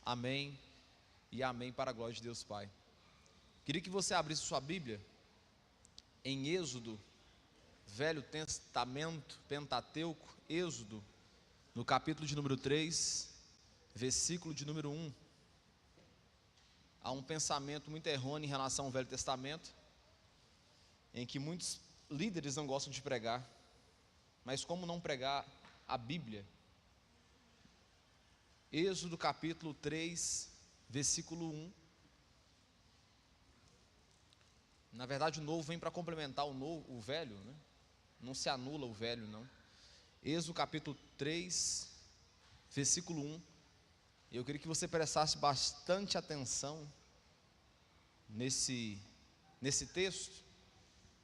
Amém e amém para a glória de Deus Pai. Queria que você abrisse sua Bíblia em Êxodo, Velho Testamento, Pentateuco, Êxodo, no capítulo de número 3, versículo de número 1. Há um pensamento muito errôneo em relação ao Velho Testamento, em que muitos líderes não gostam de pregar, mas como não pregar a Bíblia? Êxodo capítulo 3, versículo 1. Na verdade o novo vem para complementar o velho, né? Não se anula o velho, não. Êxodo capítulo 3, versículo 1. Eu queria que você prestasse bastante atenção nesse texto,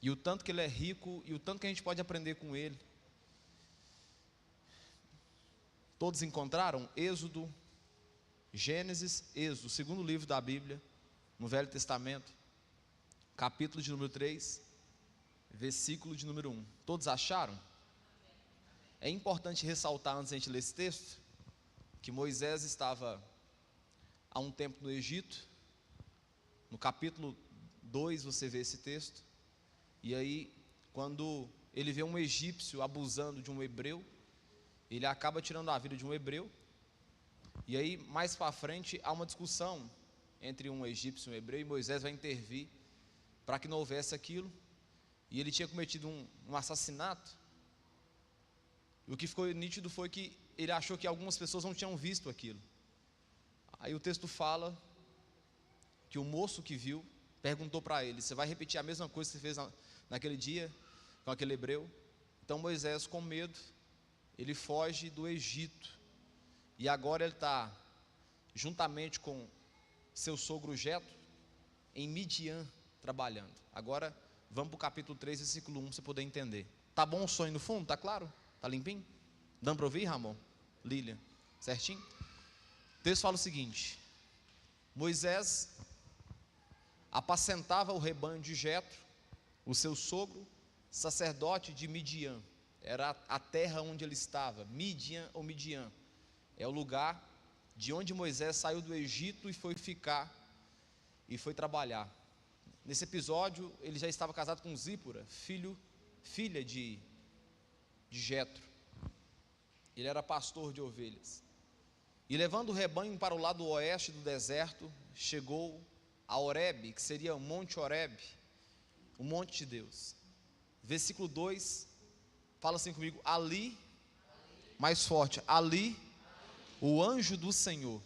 e o tanto que ele é rico, e o tanto que a gente pode aprender com ele. Todos encontraram? Êxodo, Gênesis, Êxodo, o segundo livro da Bíblia, no Velho Testamento, capítulo de número 3, versículo de número 1. Todos acharam? É importante ressaltar, antes de a gente ler esse texto, que Moisés estava há um tempo no Egito. No capítulo 2 você vê esse texto, e aí quando ele vê um egípcio abusando de um hebreu, ele acaba tirando a vida de um hebreu. E aí mais para frente há uma discussão entre um egípcio e um hebreu, e Moisés vai intervir para que não houvesse aquilo. E ele tinha cometido um assassinato. E o que ficou nítido foi que ele achou que algumas pessoas não tinham visto aquilo. Aí o texto fala que o moço que viu perguntou para ele: você vai repetir a mesma coisa que você fez naquele dia com aquele hebreu? Então Moisés, com medo, ele foge do Egito, e agora ele está juntamente com seu sogro Jetro em Midian trabalhando. Agora vamos para o capítulo 3, versículo 1, para você poder entender. Tá bom o sonho no fundo? Tá claro? Tá limpinho? Dando para ouvir, Ramon? Lília? Certinho? O texto fala o seguinte: Moisés apacentava o rebanho de Jetro, o seu sogro, sacerdote de Midian. Era a terra onde ele estava. Midian ou Midian é o lugar de onde Moisés saiu do Egito e foi ficar, e foi trabalhar. Nesse episódio ele já estava casado com Zípora, filha de Jetro. Ele era pastor de ovelhas. E levando o rebanho para o lado oeste do deserto, chegou a Horebe, que seria o Monte Horebe, o monte de Deus. Versículo 2, fala assim comigo: ali, mais forte, ali, o anjo do Senhor.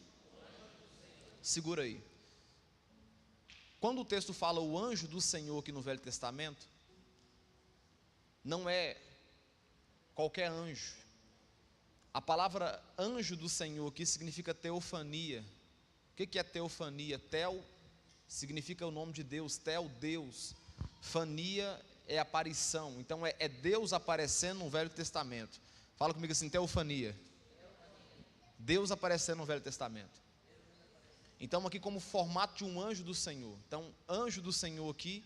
Segura aí. Quando o texto fala o anjo do Senhor aqui no Velho Testamento, não é qualquer anjo. A palavra anjo do Senhor aqui significa teofania. O que é teofania? Teo significa o nome de Deus, Tel, Deus. Fania é aparição. Então é Deus aparecendo no Velho Testamento. Fala comigo assim: teofania. Deus aparecendo no Velho Testamento. Então aqui como formato de um anjo do Senhor. Então anjo do Senhor aqui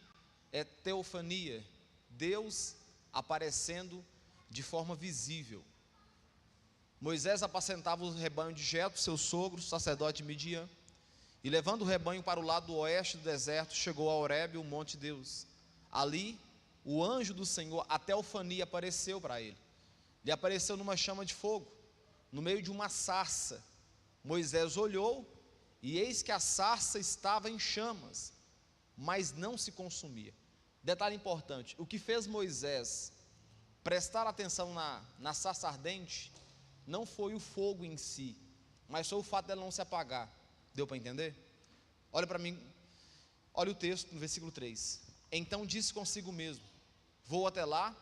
é teofania, Deus aparecendo de forma visível. Moisés apacentava o rebanho de Jetro, seu sogro, sacerdote de Midian, e levando o rebanho para o lado oeste do deserto, chegou a Horebe, o monte de Deus. Ali o anjo do Senhor, a teofania, apareceu para ele. Ele apareceu numa chama de fogo, no meio de uma sarça. Moisés olhou, e eis que a sarça estava em chamas, mas não se consumia. Detalhe importante: o que fez Moisés prestar atenção na sarça ardente não foi o fogo em si, mas foi o fato dela não se apagar. Deu para entender? Olha para mim, olha o texto no versículo 3. Então disse consigo mesmo: vou até lá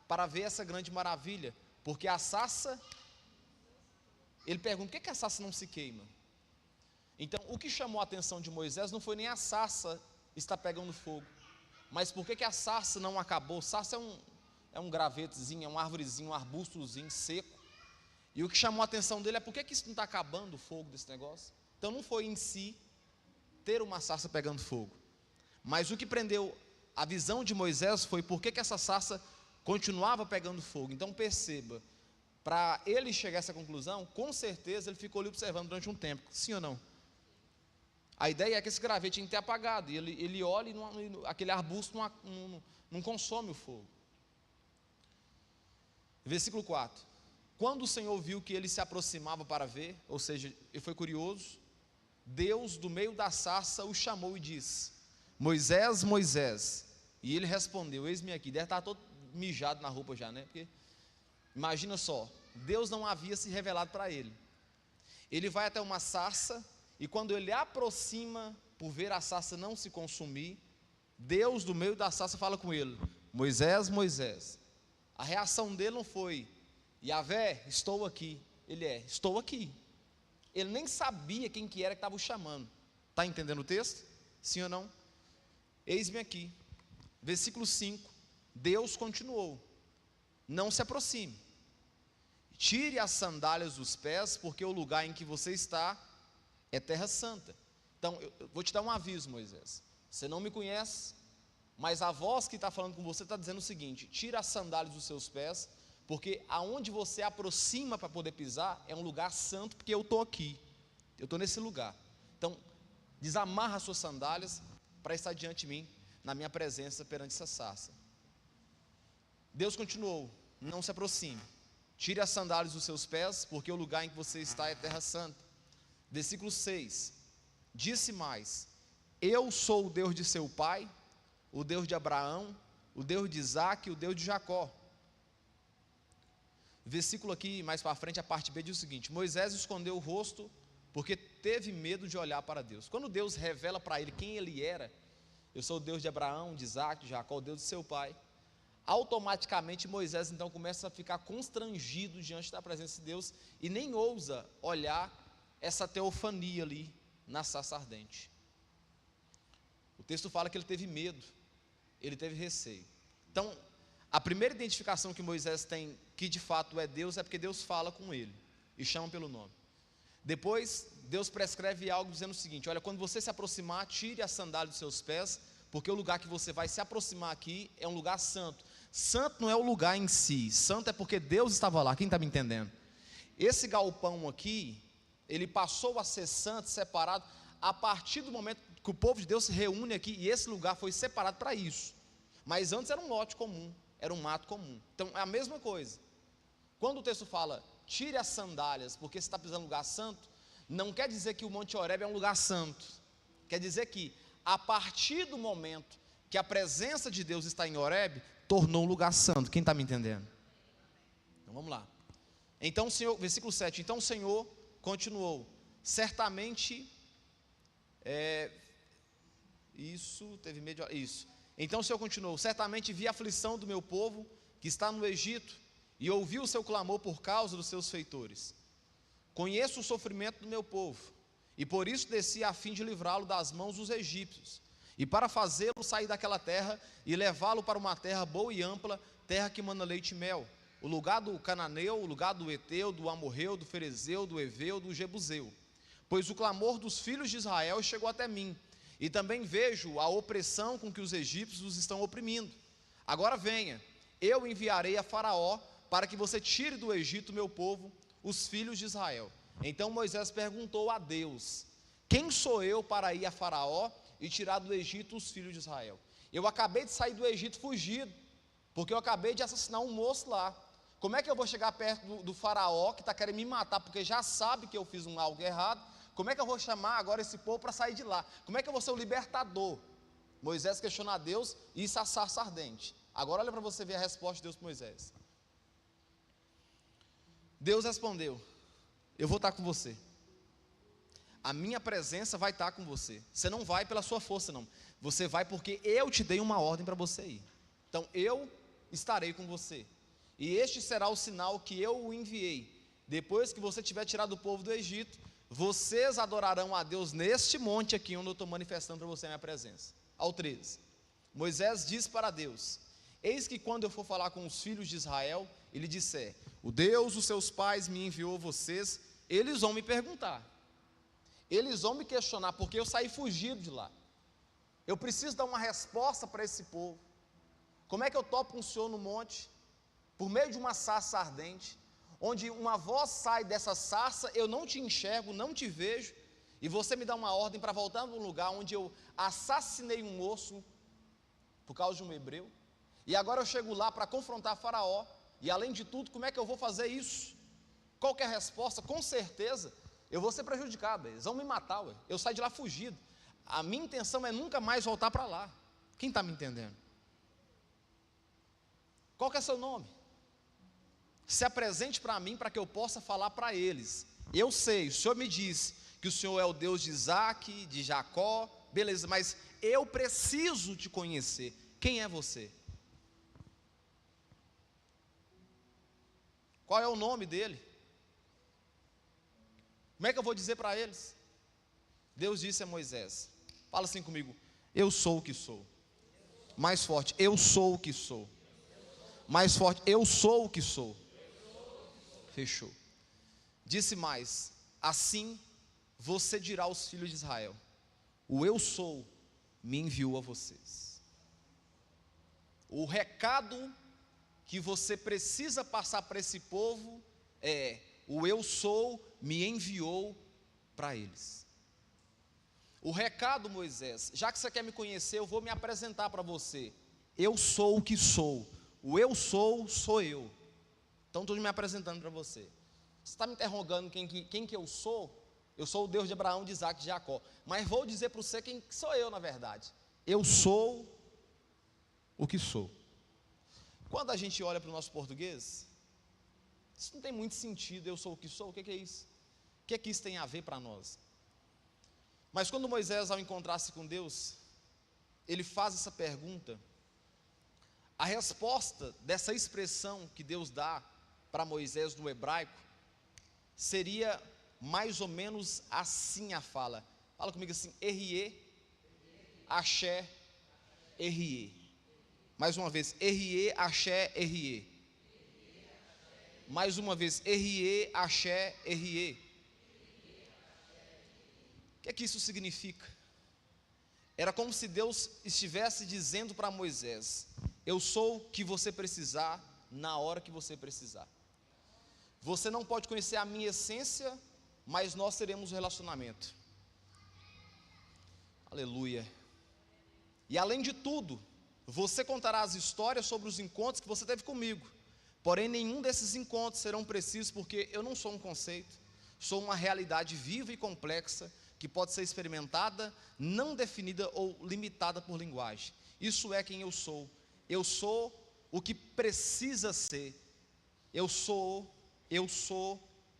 para ver essa grande maravilha, porque a sarça... Ele pergunta: por que a sarça não se queima? Então o que chamou a atenção de Moisés não foi nem a sarça estar pegando fogo, mas por que a sarça não acabou? Sarça é um gravetezinho, é uma arvorezinho, um arbustozinho seco. E o que chamou a atenção dele é: por que isso não está acabando, o fogo desse negócio? Então não foi em si ter uma sarça pegando fogo, mas o que prendeu a visão de Moisés foi por que essa sarça continuava pegando fogo. Então perceba, para ele chegar a essa conclusão, com certeza ele ficou ali observando durante um tempo, sim ou não? A ideia é que esse graveto tinha que ter apagado, e ele olha e aquele arbusto não consome o fogo. Versículo 4: quando o Senhor viu que ele se aproximava para ver, ou seja, ele foi curioso, Deus do meio da sarça o chamou e disse: Moisés, Moisés. E ele respondeu: eis-me aqui. Deve estar todo mijado na roupa já, né? Porque imagina só, Deus não havia se revelado para ele. Ele vai até uma sarça, e quando ele aproxima, por ver a sarça não se consumir, Deus do meio da sarça fala com ele: Moisés, Moisés. A reação dele não foi: Yahvé, estou aqui. Ele estou aqui. Ele nem sabia quem que era que estava o chamando. Está entendendo o texto? Sim ou não? Eis-me aqui. Versículo 5, Deus continuou: não se aproxime, tire as sandálias dos pés, porque o lugar em que você está é terra santa. Então, eu vou te dar um aviso, Moisés. Você não me conhece, mas a voz que está falando com você está dizendo o seguinte: tira as sandálias dos seus pés, porque aonde você aproxima para poder pisar é um lugar santo, porque eu estou aqui, eu estou nesse lugar. Então, desamarra as suas sandálias para estar diante de mim, na minha presença perante essa sarça. Deus continuou: não se aproxime, tire as sandálias dos seus pés, porque o lugar em que você está é terra santa. Versículo 6, disse mais: eu sou o Deus de seu pai, o Deus de Abraão, o Deus de Isaque e o Deus de Jacó. Versículo aqui, mais para frente, a parte B diz o seguinte: Moisés escondeu o rosto, porque teve medo de olhar para Deus. Quando Deus revela para ele quem ele era: eu sou o Deus de Abraão, de Isaque, de Jacó, o Deus de seu pai, automaticamente Moisés então começa a ficar constrangido diante da presença de Deus, e nem ousa olhar essa teofania ali na sarça ardente. O texto fala que ele teve medo, ele teve receio. Então, a primeira identificação que Moisés tem, que de fato é Deus, é porque Deus fala com ele e chama pelo nome. Depois, Deus prescreve algo dizendo o seguinte: olha, quando você se aproximar, tire a sandália dos seus pés, porque o lugar que você vai se aproximar aqui é um lugar santo. Santo não é o lugar em si, santo é porque Deus estava lá. Quem está me entendendo? Esse galpão aqui, ele passou a ser santo, separado, a partir do momento que o povo de Deus se reúne aqui, e esse lugar foi separado para isso. Mas antes era um lote comum, era um mato comum. Então é a mesma coisa. Quando o texto fala: tire as sandálias, porque você está pisando em lugar santo, não quer dizer que o Monte Horebe é um lugar santo. Quer dizer que a partir do momento que a presença de Deus está em Horebe, tornou um lugar santo. Quem está me entendendo? Então vamos lá. Então o Senhor, versículo 7, então o Senhor continuou: certamente, então o Senhor continuou: certamente vi a aflição do meu povo que está no Egito, e ouvi o seu clamor por causa dos seus feitores. Conheço o sofrimento do meu povo, e por isso desci a fim de livrá-lo das mãos dos egípcios, e para fazê-lo sair daquela terra, e levá-lo para uma terra boa e ampla, terra que mana leite e mel, o lugar do cananeu, o lugar do Eteu, do Amorreu, do Ferezeu, do Eveu, do Jebuseu. Pois o clamor dos filhos de Israel chegou até mim, e também vejo a opressão com que os egípcios os estão oprimindo. Agora venha, eu enviarei a Faraó, para que você tire do Egito o meu povo, os filhos de Israel. Então Moisés perguntou a Deus: quem sou eu para ir a Faraó e tirar do Egito os filhos de Israel? Eu acabei de sair do Egito fugido, porque eu acabei de assassinar um moço lá. Como é que eu vou chegar perto do Faraó, que está querendo me matar, porque já sabe que eu fiz algo errado? Como é que eu vou chamar agora esse povo para sair de lá? Como é que eu vou ser o libertador? Moisés questiona a Deus, e isso é a sarça ardente. Agora olha para você ver a resposta de Deus para Moisés. Deus respondeu: eu vou estar com você, a minha presença vai estar com você. Você não vai pela sua força não, você vai porque eu te dei uma ordem para você ir. Então eu estarei com você, e este será o sinal que eu o enviei: depois que você tiver tirado o povo do Egito, vocês adorarão a Deus neste monte aqui, onde eu estou manifestando para você a minha presença. Ao 13, Moisés disse para Deus: eis que quando eu for falar com os filhos de Israel, ele disser: o Deus dos seus pais me enviou vocês, eles vão me perguntar, eles vão me questionar, porque eu saí fugido de lá. Eu preciso dar uma resposta para esse povo. Como é que eu topo um senhor no monte, por meio de uma sarça ardente, onde uma voz sai dessa sarça, eu não te enxergo, não te vejo, e você me dá uma ordem para voltar para um lugar onde eu assassinei um moço por causa de um hebreu, e agora eu chego lá para confrontar Faraó, e além de tudo, como é que eu vou fazer isso? Qual que é a resposta? Com certeza, eu vou ser prejudicado, eles vão me matar, ué. Eu saio de lá fugido. A minha intenção é nunca mais voltar para lá. Quem está me entendendo? Qual que é seu nome? Se apresente para mim, para que eu possa falar para eles. Eu sei, o Senhor me disse que o Senhor é o Deus de Isaac, de Jacó, beleza, mas eu preciso te conhecer. Quem é você? Qual é o nome dele? Como é que eu vou dizer para eles? Deus disse a Moisés, fala assim comigo: eu sou o que sou. Mais forte: eu sou o que sou. Mais forte: eu sou o que sou. Fechou. Disse mais: assim você dirá aos filhos de Israel: o eu sou me enviou a vocês. O recado que você precisa passar para esse povo é: o eu sou me enviou para eles. O recado, Moisés, já que você quer me conhecer, eu vou me apresentar para você. Eu sou o que sou. O eu sou eu. Então estou me apresentando para você. Você está me interrogando quem que eu sou? Eu sou o Deus de Abraão, de Isaac e de Jacó. Mas vou dizer para você quem sou eu, na verdade. Eu sou o que sou. Quando a gente olha para o nosso português, isso não tem muito sentido. Eu sou o que sou, o que é isso? O que é que isso tem a ver para nós? Mas quando Moisés, ao encontrar-se com Deus, ele faz essa pergunta, a resposta dessa expressão que Deus dá para Moisés no hebraico, seria mais ou menos assim a fala. Fala comigo assim: Erie, Axé, Erie. Mais uma vez: Erie, Axé, Erie. Mais uma vez: Erie, Axé, Erie. O que é que isso significa? Era como se Deus estivesse dizendo para Moisés: eu sou o que você precisar, na hora que você precisar. Você não pode conhecer a minha essência, mas nós teremos um relacionamento. Aleluia. E além de tudo, você contará as histórias sobre os encontros que você teve comigo. Porém, nenhum desses encontros serão precisos, porque eu não sou um conceito, sou uma realidade viva e complexa, que pode ser experimentada, não definida ou limitada por linguagem. Isso é quem eu sou. Eu sou o que precisa ser. Eu sou,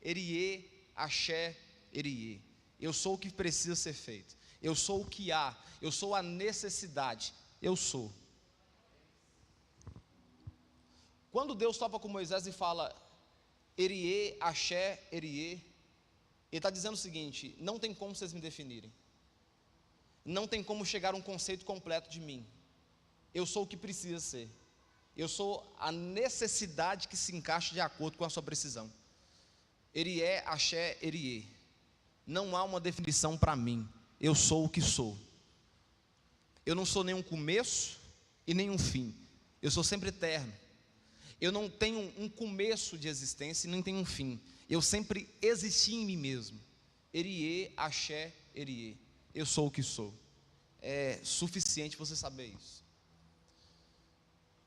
Erie, Axé, Erie. Eu sou o que precisa ser feito. Eu sou o que há. Eu sou a necessidade. Eu sou. Quando Deus topa com Moisés e fala Erie, Axé, Erie, Ele está dizendo o seguinte: não tem como vocês me definirem, não tem como chegar a um conceito completo de mim. Eu sou o que precisa ser. Eu sou a necessidade que se encaixa de acordo com a sua precisão. Erie, Axé, Erie. Não há uma definição para mim. Eu sou o que sou. Eu não sou nenhum começo e nenhum fim. Eu sou sempre eterno. Eu não tenho um começo de existência e nem tenho um fim. Eu sempre existi em mim mesmo. Erie, Axé, Erie. Eu sou o que sou. É suficiente você saber isso.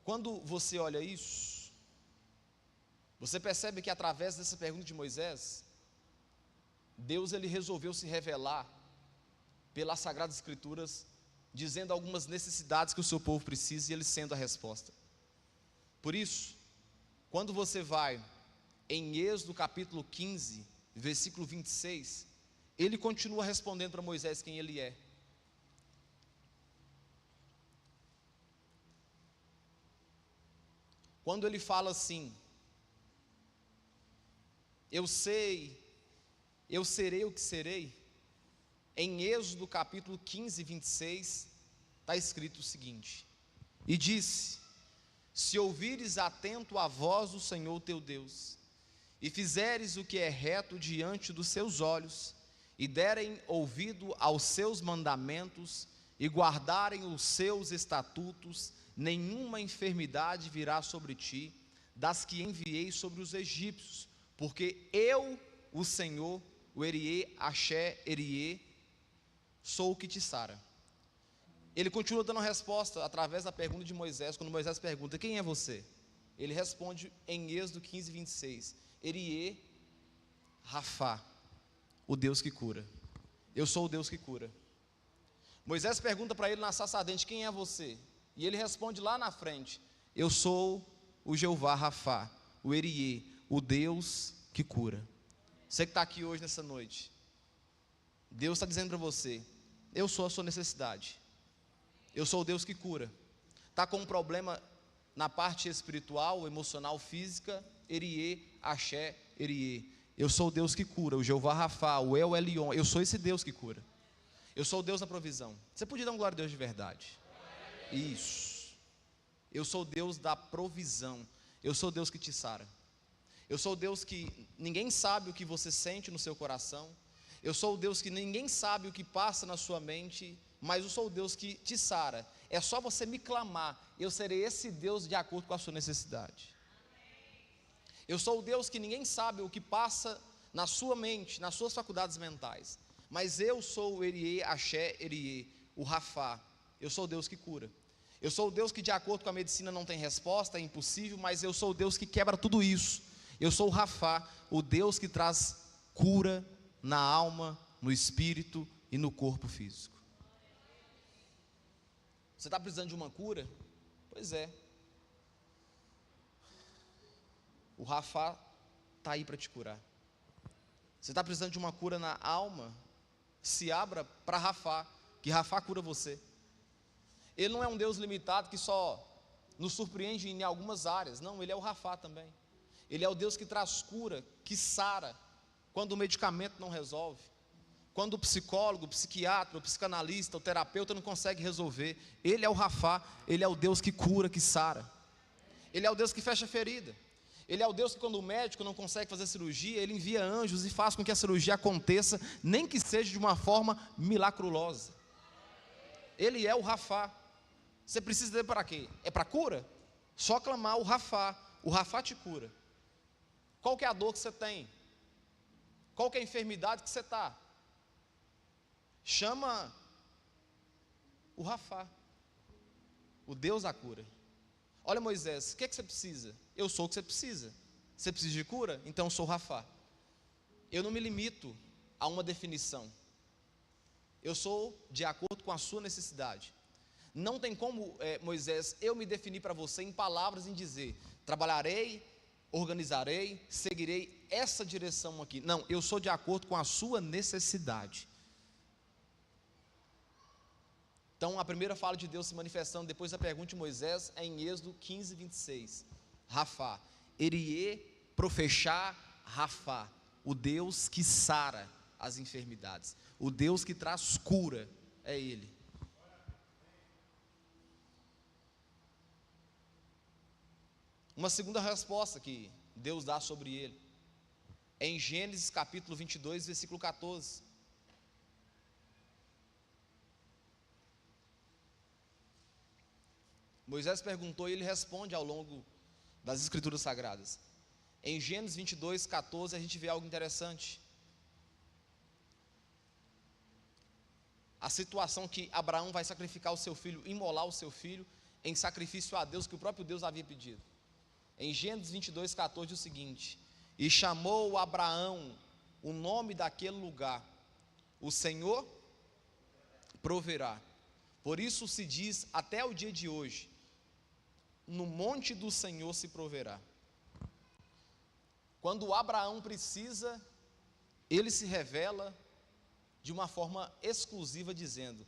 Quando você olha isso, você percebe que através dessa pergunta de Moisés, Deus ele resolveu se revelar pelas Sagradas Escrituras, dizendo algumas necessidades que o seu povo precisa, e ele sendo a resposta. Por isso, quando você vai em Êxodo capítulo 15, versículo 26, ele continua respondendo para Moisés quem ele é. Quando ele fala assim: eu sei, eu serei o que serei, em Êxodo capítulo 15, 26, está escrito o seguinte: e disse: se ouvires atento a voz do Senhor teu Deus, e fizeres o que é reto diante dos seus olhos, e derem ouvido aos seus mandamentos, e guardarem os seus estatutos, nenhuma enfermidade virá sobre ti, das que enviei sobre os egípcios, porque eu, o Senhor, o Erie, Axé, Erie, sou o que te sara. Ele continua dando a resposta através da pergunta de Moisés. Quando Moisés pergunta, quem é você? Ele responde em Êxodo 15, 26, Erie, Rafá, o Deus que cura. Eu sou o Deus que cura. Moisés pergunta para ele na sarça ardente, quem é você? E ele responde lá na frente, eu sou o Jeová Rafá, o Erie, o Deus que cura. Você que está aqui hoje nessa noite, Deus está dizendo para você, eu sou a sua necessidade. Eu sou o Deus que cura. Está com um problema na parte espiritual, emocional, física, Erie, Axé, Erie. Eu sou o Deus que cura, o Jeová Rafá, o El Elyon. Eu sou esse Deus que cura. Eu sou o Deus da provisão. Você podia dar um glória a Deus de verdade? Isso. Eu sou o Deus da provisão. Eu sou o Deus que te sara. Eu sou o Deus que ninguém sabe o que você sente no seu coração. Eu sou o Deus que ninguém sabe o que passa na sua mente, mas eu sou o Deus que te sara. É só você me clamar, eu serei esse Deus de acordo com a sua necessidade. Eu sou o Deus que ninguém sabe o que passa na sua mente, nas suas faculdades mentais, mas eu sou o Erie, Axé, Erie, o Rafá. Eu sou o Deus que cura. Eu sou o Deus que de acordo com a medicina não tem resposta, é impossível, mas eu sou o Deus que quebra tudo isso. Eu sou o Rafá, o Deus que traz cura na alma, no espírito e no corpo físico. Você está precisando de uma cura? Pois é. O Rafá está aí para te curar. Você está precisando de uma cura na alma? Se abra para Rafá, que Rafá cura você. Ele não é um Deus limitado que só nos surpreende em algumas áreas. Não, Ele é o Rafá também. Ele é o Deus que traz cura, que sara, quando o medicamento não resolve. Quando o psicólogo, o psiquiatra, o psicanalista, o terapeuta não consegue resolver, Ele é o Rafá, Ele é o Deus que cura, que sara. Ele é o Deus que fecha a ferida. Ele é o Deus que quando o médico não consegue fazer cirurgia, Ele envia anjos e faz com que a cirurgia aconteça, nem que seja de uma forma milagrosa. Ele é o Rafá. Você precisa dele para quê? É para cura? Só clamar o Rafá te cura. Qual que é a dor que você tem? Qual que é a enfermidade que você está? Chama o Rafá, o Deus da cura. Olha Moisés, o que é que você precisa? Eu sou o que você precisa. Você precisa de cura? Então eu sou o Rafá. Eu não me limito a uma definição. Eu sou de acordo com a sua necessidade. Não tem como, Moisés, eu me definir para você em palavras, em dizer, trabalharei, organizarei, seguirei essa direção aqui. Não, eu sou de acordo com a sua necessidade. Então, a primeira fala de Deus se manifestando depois da pergunta de Moisés é em Êxodo 15, 26. Rafá, Erie, Profechá, Rafá, o Deus que sara as enfermidades, o Deus que traz cura, é Ele. Uma segunda resposta que Deus dá sobre Ele, é em Gênesis capítulo 22, versículo 14. Moisés perguntou e ele responde ao longo das escrituras sagradas. Em Gênesis 22, 14, a gente vê algo interessante. A situação que Abraão vai sacrificar o seu filho, imolar o seu filho, em sacrifício a Deus, que o próprio Deus havia pedido. Em Gênesis 22, 14, diz o seguinte: e chamou Abraão o nome daquele lugar, o Senhor proverá. Por isso se diz até o dia de hoje, no monte do Senhor se proverá. Quando Abraão precisa, ele se revela de uma forma exclusiva, dizendo: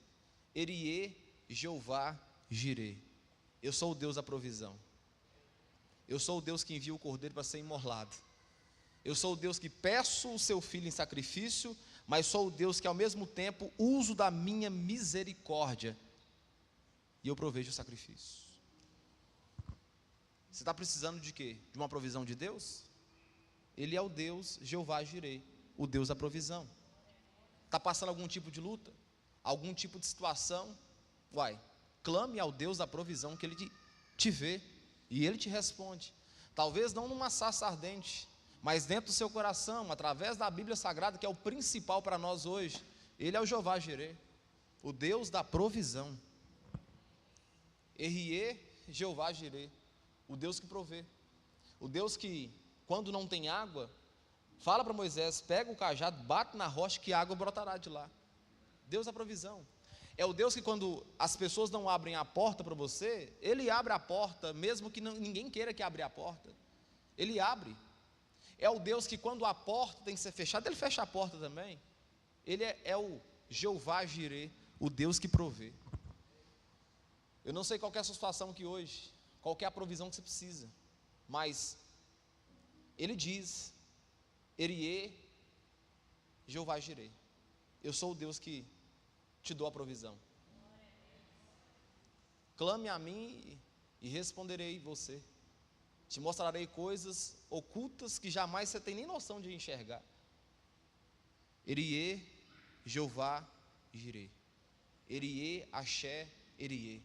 Erie, Jeová, Jireh. Eu sou o Deus da provisão. Eu sou o Deus que envia o cordeiro para ser imolado. Eu sou o Deus que peço o seu filho em sacrifício, mas sou o Deus que ao mesmo tempo uso da minha misericórdia e eu provejo o sacrifício. Você está precisando de quê? De uma provisão de Deus? Ele é o Deus Jeová Jireh, o Deus da provisão. Está passando algum tipo de luta? Algum tipo de situação? Clame ao Deus da provisão, que Ele te vê e Ele te responde. Talvez não numa sarça ardente, mas dentro do seu coração, através da Bíblia Sagrada, que é o principal para nós hoje, Ele é o Jeová Jireh, o Deus da provisão. Erriê, Jeová Jireh, o Deus que provê, o Deus que, quando não tem água, fala para Moisés: pega o cajado, bate na rocha que a água brotará de lá. Deus da provisão. É o Deus que, quando as pessoas não abrem a porta para você, Ele abre a porta, mesmo que ninguém queira que abra a porta, Ele abre. É o Deus que, quando a porta tem que ser fechada, Ele fecha a porta também. Ele é o Jeová Jireh, o Deus que provê. Eu não sei qual é a sua situação aqui hoje, qual é a provisão que você precisa, mas Ele diz: Eriê, Jeová Jireh, eu sou o Deus que te dou a provisão. Clame a mim e responderei você. Te mostrarei coisas ocultas que jamais você tem nem noção de enxergar. Eriê, Jeová Jireh. Eriê, Axé, Eriê.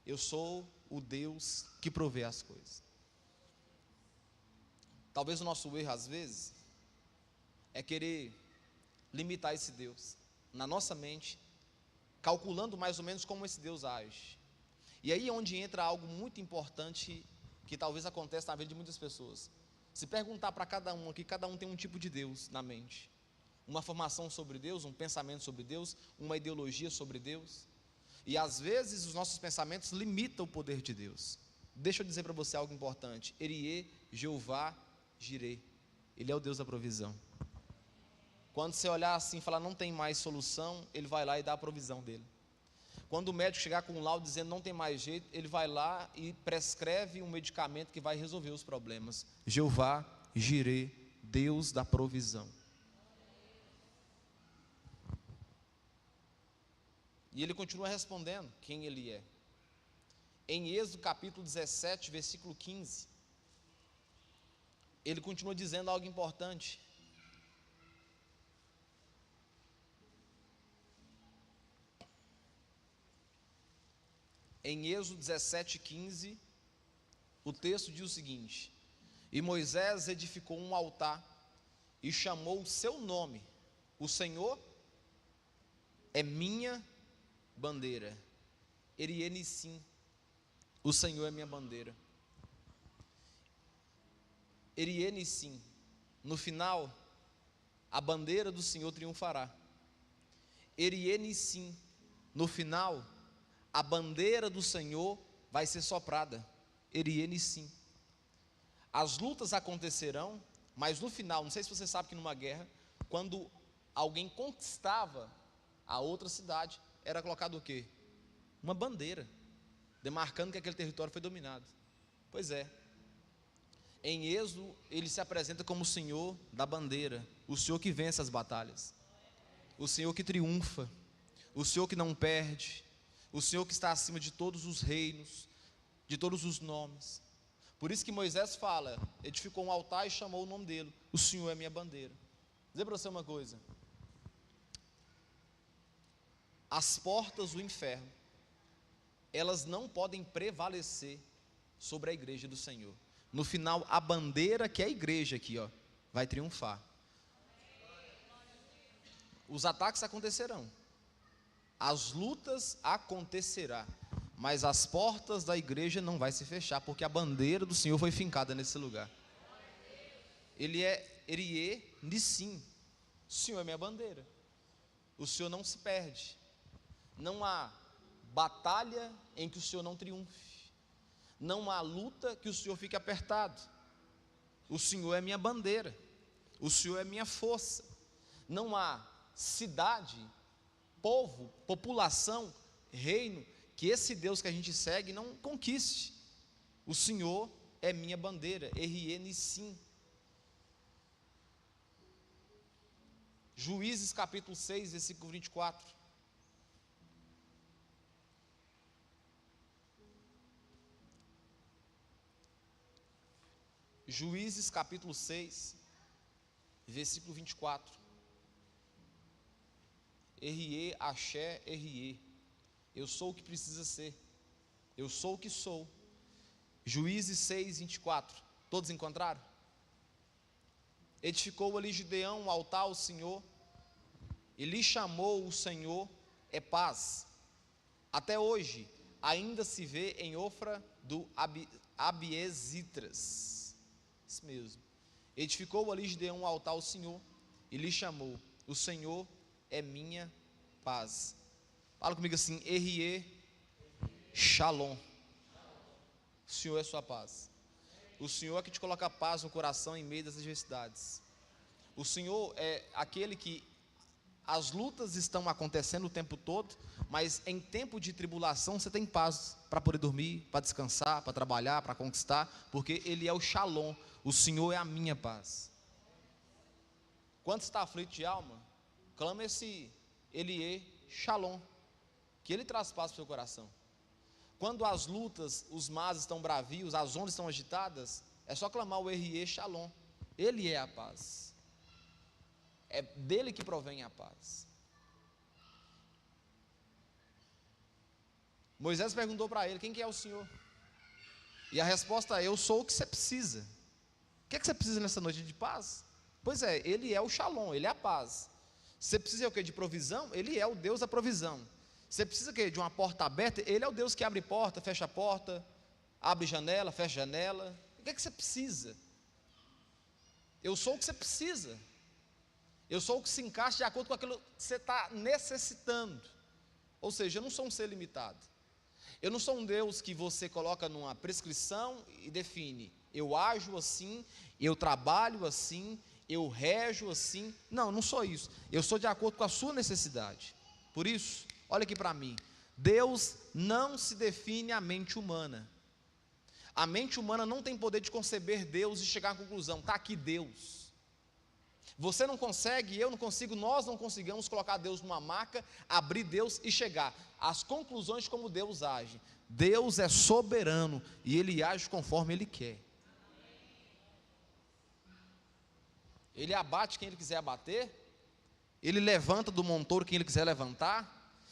Eu sou o Deus que provê as coisas. Talvez o nosso erro, às vezes, é querer limitar esse Deus na nossa mente, calculando mais ou menos como esse Deus age. E aí é onde entra algo muito importante, que talvez aconteça na vida de muitas pessoas. Se perguntar para cada um aqui, cada um tem um tipo de Deus na mente, uma formação sobre Deus, um pensamento sobre Deus, uma ideologia sobre Deus, e às vezes os nossos pensamentos limitam o poder de Deus. Deixa eu dizer para você algo importante: Eriê, Jeová Jireh, Ele é o Deus da provisão. Quando você olhar assim e falar não tem mais solução, Ele vai lá e dá a provisão dele. Quando o médico chegar com um laudo dizendo não tem mais jeito, Ele vai lá e prescreve um medicamento que vai resolver os problemas. Jeová Jireh, Deus da provisão. E Ele continua respondendo quem Ele é. Em Êxodo capítulo 17, versículo 15, Ele continua dizendo algo importante. Em Êxodo 17, 15, o texto diz o seguinte: e Moisés edificou um altar e chamou o seu nome, o Senhor é minha bandeira. Eriê Nissim, o Senhor é minha bandeira. Eriê Nissim, no final, a bandeira do Senhor triunfará. Eriê Nissim, no final, a bandeira do Senhor vai ser soprada. Eriê Nissim. As lutas acontecerão, mas no final, não sei se você sabe que numa guerra, quando alguém conquistava a outra cidade, era colocado o quê? Uma bandeira, demarcando que aquele território foi dominado. Pois é, em Êxodo, Ele se apresenta como o Senhor da bandeira, o Senhor que vence as batalhas, o Senhor que triunfa, o Senhor que não perde, o Senhor que está acima de todos os reinos, de todos os nomes. Por isso que Moisés fala, edificou um altar e chamou o nome dele, o Senhor é minha bandeira. Vou dizer para você uma coisa: as portas do inferno, elas não podem prevalecer sobre a igreja do Senhor. No final, a bandeira que é a igreja aqui, ó, vai triunfar. Os ataques acontecerão, as lutas acontecerão, mas as portas da igreja não vai se fechar, porque a bandeira do Senhor foi fincada nesse lugar. Ele é Eriê Nissim, o Senhor é minha bandeira. O Senhor não se perde. Não há batalha em que o Senhor não triunfe. Não há luta que o Senhor fique apertado. O Senhor é minha bandeira. O Senhor é minha força. Não há cidade, povo, população, reino, que esse Deus que a gente segue não conquiste. O Senhor é minha bandeira. Eriê Nissim. Juízes capítulo 6, versículo 24. Juízes capítulo 6, versículo 24. Eriê, Axé, Eriê. Eu sou o que precisa ser. Eu sou o que sou. Juízes 6, 24. Todos encontraram? Edificou ali Gideão um altar ao Senhor, e lhe chamou o Senhor é paz. Até hoje, ainda se vê em Ofra do Abiesitras. Isso mesmo. Edificou ali Gideão um altar ao Senhor, e lhe chamou, o Senhor é minha paz. Fala comigo assim, Erie Shalom. O Senhor é sua paz. O Senhor é que te coloca paz no coração em meio das adversidades. O Senhor é aquele que as lutas estão acontecendo o tempo todo, mas em tempo de tribulação você tem paz para poder dormir, para descansar, para trabalhar, para conquistar, porque Ele é o Shalom. O Senhor é a minha paz. Quando está aflito de alma, clama esse Elie Shalom, que Ele traz paz para o seu coração. Quando as lutas, os mares estão bravios, as ondas estão agitadas, é só clamar o Erie Shalom. Ele é a paz. É dele que provém a paz. Moisés perguntou para ele, quem que é o Senhor? E a resposta é, eu sou o que você precisa. O que é que você precisa nessa noite de paz? Pois é, Ele é o Shalom, Ele é a paz. Você precisa o quê? De provisão? Ele é o Deus da provisão. Você precisa o quê? De uma porta aberta? Ele é o Deus que abre porta, abre janela, fecha janela. O que é que você precisa? Eu sou o que você precisa. Eu sou o que se encaixa de acordo com aquilo que você está necessitando. Ou seja, eu não sou um ser limitado. Eu não sou um Deus que você coloca numa prescrição e define. Eu ajo assim, eu trabalho assim, eu rejo assim. Não, não sou isso. Eu sou de acordo com a sua necessidade. Por isso, olha aqui para mim. Deus não se define à mente humana. A mente humana não tem poder de conceber Deus e chegar à conclusão, está aqui Deus. Você não consegue, eu não consigo, nós não conseguimos colocar Deus numa maca, abrir Deus e chegar às conclusões de como Deus age. Deus é soberano e Ele age conforme Ele quer. Ele abate quem Ele quiser abater, Ele levanta do montouro quem Ele quiser levantar,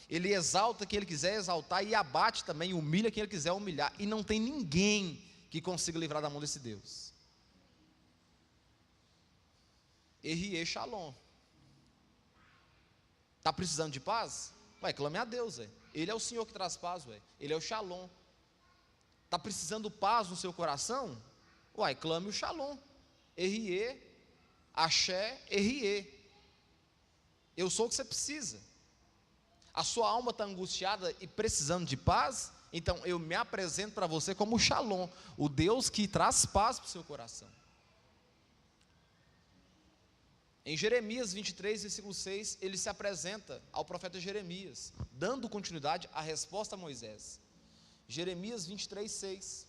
Ele exalta quem Ele quiser exaltar e abate também, humilha quem Ele quiser humilhar. E não tem ninguém que consiga livrar da mão desse Deus. Erie Shalom. Está precisando de paz? Vai, clame a Deus, véio. Ele é o Senhor que traz paz, véio. Ele é o Shalom. Está precisando paz no seu coração? Uai, clame o Shalom. Erie, Axé, Erie. Eu sou o que você precisa. A sua alma está angustiada e precisando de paz? Então eu me apresento para você como o Shalom, o Deus que traz paz para o seu coração. Em Jeremias 23, versículo 6, ele se apresenta ao profeta Jeremias, dando continuidade à resposta a Moisés. Jeremias 23, 6.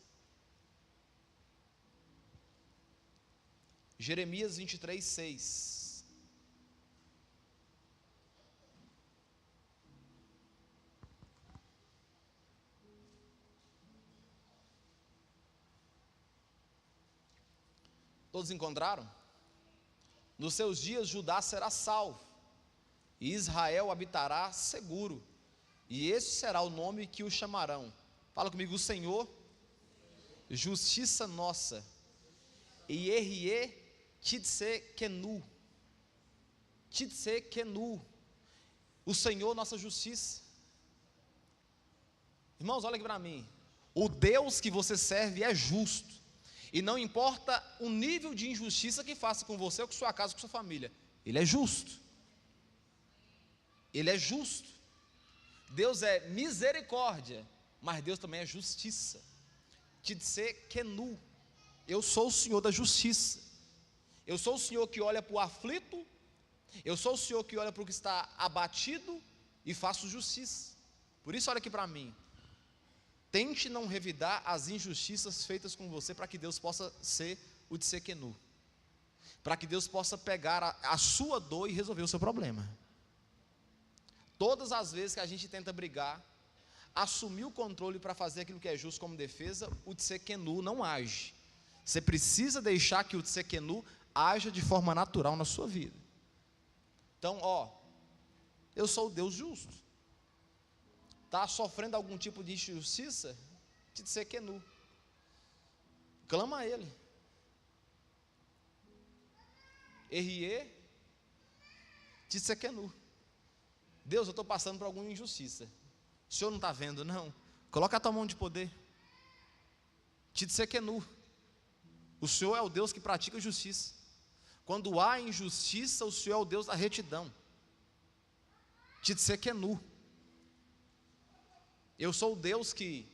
Jeremias 23, 6. Todos encontraram? Nos seus dias Judá será salvo, e Israel habitará seguro, e este será o nome que o chamarão. Fala comigo, o Senhor, justiça nossa, e Erie Tidsekenu, o Senhor nossa justiça. Irmãos, olha aqui para mim, o Deus que você serve é justo. E não importa o nível de injustiça que faça com você, ou com sua casa, ou com sua família. Ele é justo. Ele é justo. Deus é misericórdia, mas Deus também é justiça. Tidsekenu. Eu sou o Senhor da justiça. Eu sou o Senhor que olha para o aflito. Eu sou o Senhor que olha para o que está abatido e faço justiça. Por isso, olha aqui para mim. Tente não revidar as injustiças feitas com você, para que Deus possa ser o Tsekenu, para que Deus possa pegar a sua dor e resolver o seu problema. Todas as vezes que a gente tenta brigar, assumir o controle para fazer aquilo que é justo como defesa, o Tsekenu não age. Você precisa deixar que o Tsekenu haja de forma natural na sua vida. Então, eu sou o Deus justo. Está sofrendo algum tipo de injustiça? Tidsekenu. Clama a Ele. Erie Titsekenu. Deus, eu estou passando por alguma injustiça. O Senhor não está vendo, não? Coloca a tua mão de poder. Titsekenu. O Senhor é o Deus que pratica justiça. Quando há injustiça, o Senhor é o Deus da retidão. Titsekenu. Eu sou o Deus que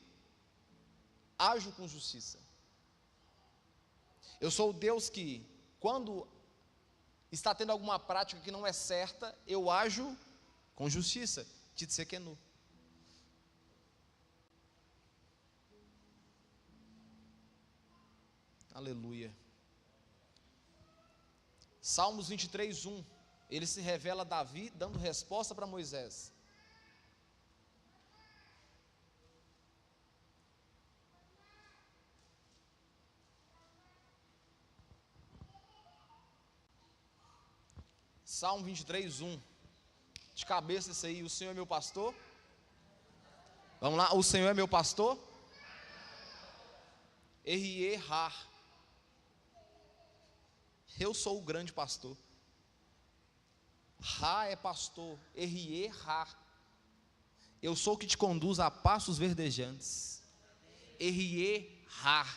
ajo com justiça. Eu sou o Deus que, quando está tendo alguma prática que não é certa, eu ajo com justiça. Titsekenu. Aleluia. Salmos 23:1. Ele se revela a Davi dando resposta para Moisés. Salmo 23:1. De cabeça isso aí. O Senhor é meu pastor. Vamos lá. O Senhor é meu pastor. Erie-Har. Eu sou o grande pastor. Ra é pastor. Erie-Har. Eu sou o que te conduz a pastos verdejantes. Erie-Har.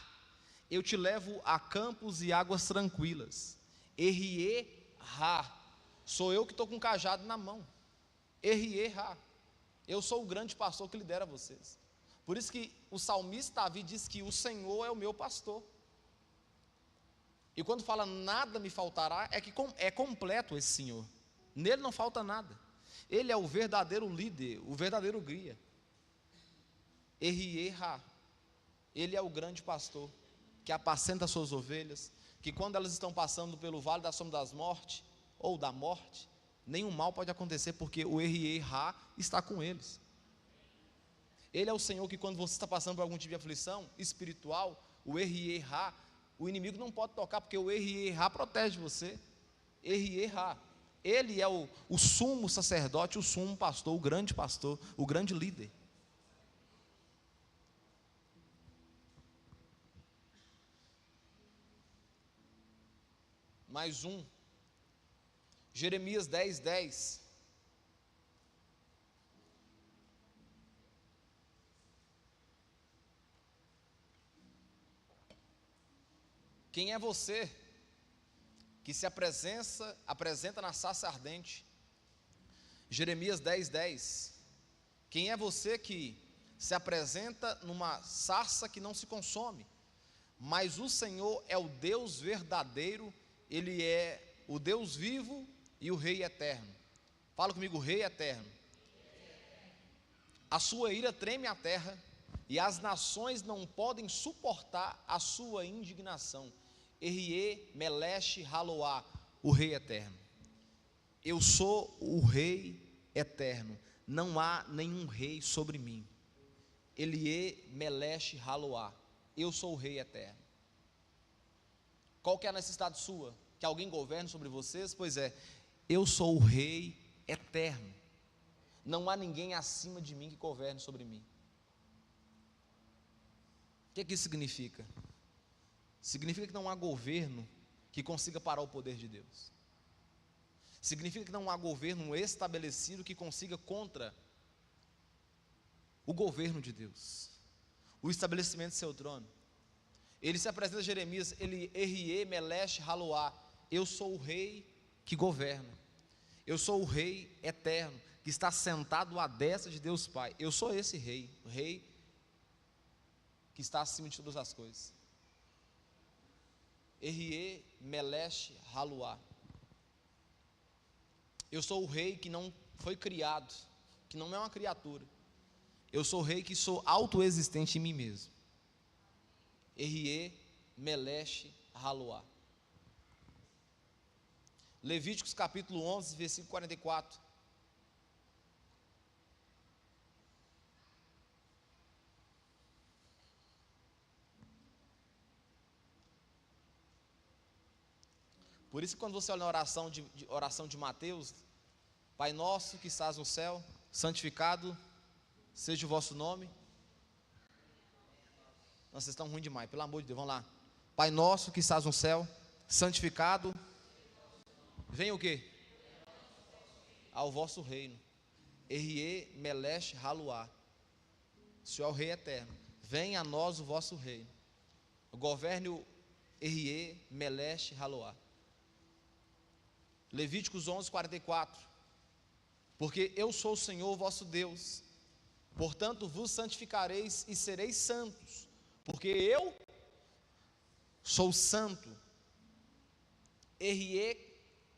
Eu te levo a campos e águas tranquilas. Erie-Har. Sou eu que estou com o cajado na mão. Erie-Har. Eu sou o grande pastor que lidera vocês. Por isso que o salmista Davi diz que o Senhor é o meu pastor. E quando fala nada me faltará, é que é completo esse Senhor. Nele não falta nada. Ele é o verdadeiro líder, o verdadeiro guia. Erie-Har. Ele é o grande pastor que apacenta as suas ovelhas, que quando elas estão passando pelo vale da sombra das mortes, ou da morte, nenhum mal pode acontecer, porque o Erie-Har está com eles. Ele é o Senhor que, quando você está passando por algum tipo de aflição espiritual, o Erie-Har, o inimigo não pode tocar, porque o Erie-Har protege você. Erie-Har. Ele é o sumo sacerdote, o sumo pastor, o grande líder. Mais um. Jeremias 10:10. Quem é você que se apresenta na sarça ardente? Jeremias 10:10. Quem é você que se apresenta numa sarça que não se consome? Mas o Senhor é o Deus verdadeiro, Ele é o Deus vivo e o Rei eterno. Fala comigo, Rei eterno. A sua ira treme a terra, e as nações não podem suportar a sua indignação. Erie Meleche Haloá, o Rei eterno. Eu sou o Rei eterno, não há nenhum rei sobre mim. Erie Meleche Haloá, eu sou o Rei eterno. Qual que é a necessidade sua? Que alguém governe sobre vocês? Pois é, eu sou o Rei eterno. Não há ninguém acima de mim que governe sobre mim. O que isso significa? Significa que não há governo que consiga parar o poder de Deus. Significa que não há governo estabelecido que consiga contra o governo de Deus, o estabelecimento de seu trono. Ele se apresenta a Jeremias, ele Erie Meleche Haloá, eu sou o rei que governa, eu sou o rei eterno, que está sentado à destra de Deus Pai. Eu sou esse rei, o rei que está acima de todas as coisas. Erie Meleche Haloá. Eu sou o rei que não foi criado, que não é uma criatura. Eu sou o rei que sou autoexistente em mim mesmo. Erie Meleche Haloá. Levíticos capítulo 11, versículo 44. Por isso que quando você olha na oração de Mateus, Pai nosso que estás no céu, santificado seja o vosso nome. Não, vocês estão ruins demais, pelo amor de Deus, vamos lá. Pai nosso que estás no céu, santificado Venha o quê? Ao vosso reino. Erie Melesh Haluá. O Senhor é o Rei eterno. Venha a nós o vosso reino. Governe o Erie Melesh Haluá. Levíticos 11:44. Porque eu sou o Senhor vosso Deus, portanto vos santificareis e sereis santos, porque eu sou santo. Erie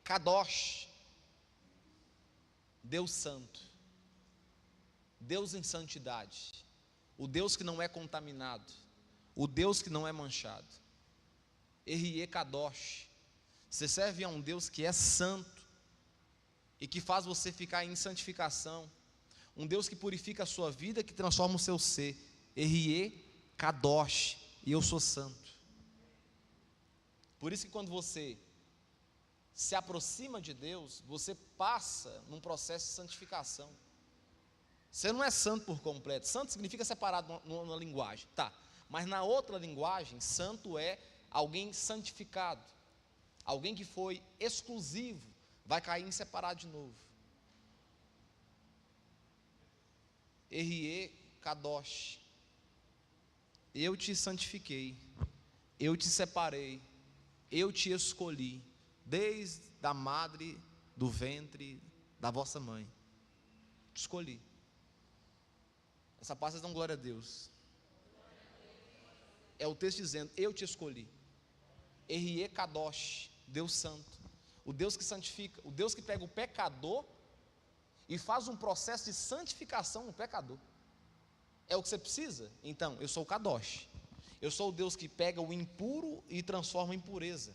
Kadosh, Deus santo, Deus em santidade, o Deus que não é contaminado, o Deus que não é manchado. Erie Kadosh, você serve a um Deus que é santo e que faz você ficar em santificação, um Deus que purifica a sua vida, que transforma o seu ser. Erie Kadosh, e eu sou santo. Por isso que quando você se aproxima de Deus, você passa num processo de santificação. Você não é santo por completo. Santo significa separado numa linguagem, tá, mas na outra linguagem, santo é alguém santificado, alguém que foi exclusivo, vai cair em separado de novo. Erie Kadosh, eu te santifiquei, eu te separei, eu te escolhi, desde a madre do ventre da vossa mãe, te escolhi. Essa parte dá glória a Deus. É o texto dizendo, eu te escolhi. Erie Kadosh, Deus santo, o Deus que santifica, o Deus que pega o pecador e faz um processo de santificação no pecador. É o que você precisa? Então, eu sou o Kadosh. Eu sou o Deus que pega o impuro e transforma em pureza.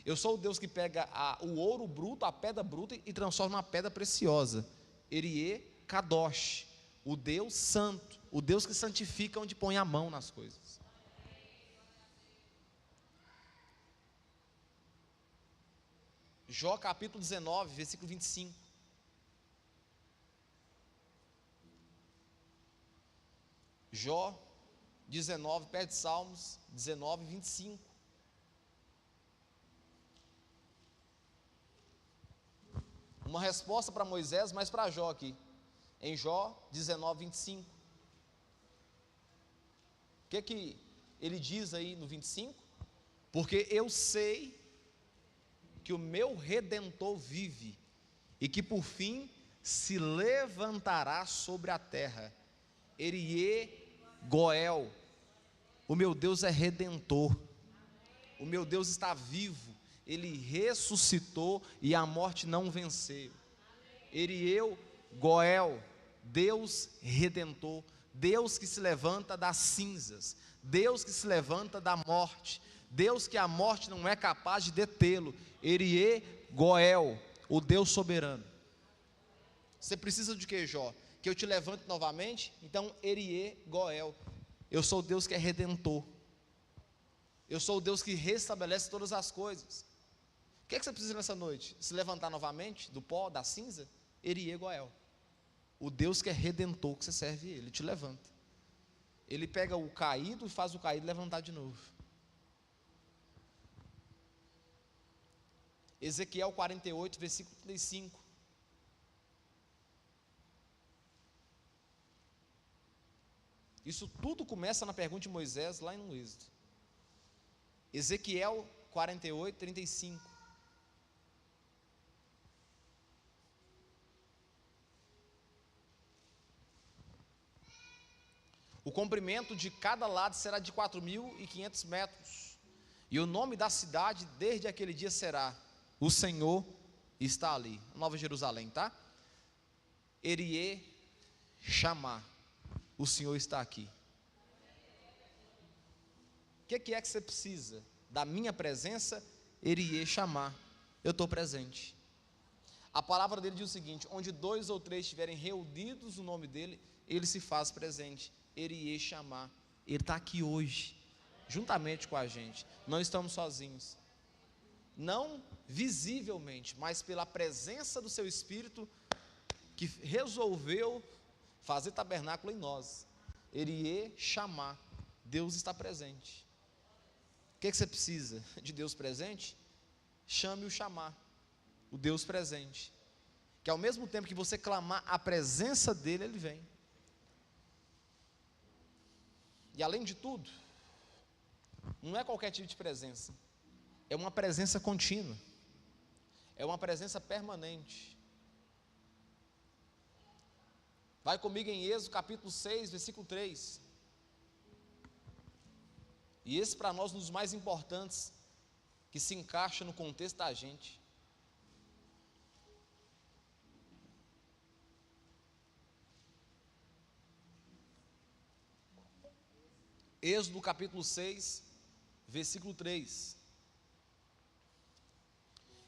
Eu sou o Deus que pega o ouro bruto, a pedra bruta, e transforma uma pedra preciosa. Erie Kadosh, o Deus santo, o Deus que santifica onde põe a mão nas coisas. Jó capítulo 19, versículo 25. Jó 19, perto de Salmos 19, 25. Uma resposta para Moisés, mas para Jó aqui. Em Jó 19, 25. O que ele diz aí no 25? Porque eu sei que o meu Redentor vive, e que por fim se levantará sobre a terra. Erie Goel, o meu Deus é Redentor, o meu Deus está vivo, Ele ressuscitou e a morte não venceu. Erie Goel, Deus Redentor, Deus que se levanta das cinzas, Deus que se levanta da morte, Deus que a morte não é capaz de detê-lo. Erie Goel, o Deus soberano. Você precisa de que, Jó? Que eu te levante novamente? Então, Erie Goel, eu sou o Deus que é redentor, eu sou o Deus que restabelece todas as coisas. O que é que você precisa nessa noite? Se levantar novamente do pó, da cinza? Erie Goel, o Deus que é redentor, que você serve Ele te levanta. Ele pega o caído e faz o caído levantar de novo. Ezequiel 48, versículo 35. Isso tudo começa na pergunta de Moisés, lá no Êxodo. Ezequiel 48, 35. O comprimento de cada lado será de 4.500 metros. E o nome da cidade, desde aquele dia, será: o Senhor está ali. Nova Jerusalém, tá? Erie Chamar, o Senhor está aqui. O que é que você precisa? Da minha presença? Erie Chamar, eu estou presente. A palavra dele diz o seguinte: onde 2 ou 3 estiverem reunidos no nome dele, ele se faz presente. Erie Chamar, ele está aqui hoje, juntamente com a gente. Não estamos sozinhos, não visivelmente, mas pela presença do seu Espírito, que resolveu fazer tabernáculo em nós. Erie Chamar, Deus está presente. O que você precisa de Deus presente? Chame-o chamar. o Deus presente, que ao mesmo tempo que você clamar a presença dele, ele vem. E além de tudo, não é qualquer tipo de presença, é uma presença contínua, é uma presença permanente. Vai comigo em Êxodo capítulo 6, versículo 3. E esse para nós um dos mais importantes, que se encaixa no contexto da gente. Êxodo capítulo 6, versículo 3.